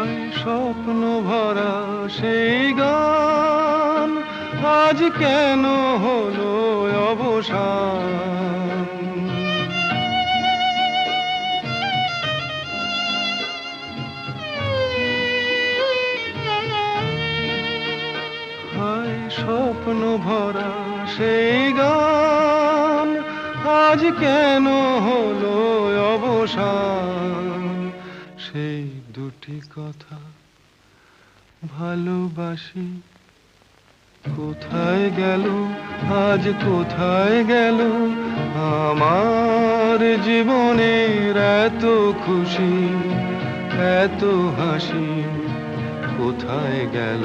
হায় স্বপ্ন ভরা সেই গান আজ কেন হলো অবসান। হায় স্বপ্ন ভরা সেই গান আজ কেন হলো অবসান। সেই দুটি কথা ভালোবাসি কোথায় গেল, আজ কোথায় গেল আমার জীবনের এত খুশি এত হাসি কোথায় গেল।